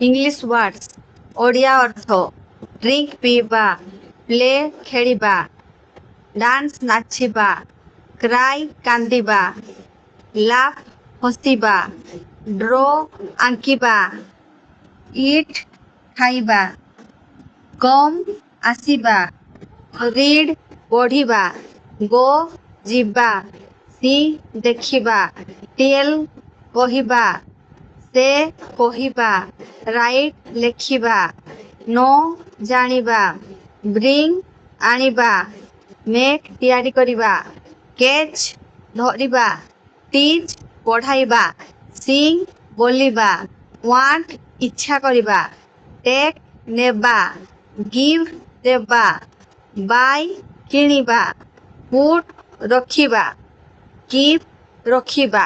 English words Odia अर्थ drink पीवा play खेलिबा dance नाचिबा cry कांदिबा laugh हसिबा ड्र आंकिबा it खाइबा कम आसिबा रीड पढ़िबा गो जिबा सी देखिबा टेल कहिबा से कहिबा राइट लेखिबा नो जानिबा ब्रिंग आनिबा मेक तैयारी करिबा कैच धरिबा टीच पढ़ाइबा सिंग बोलिबा वांट इच्छा करिबा टेक नेबा गिव देबा बाय किनिबा पुट रखिबा कीप रखिबा।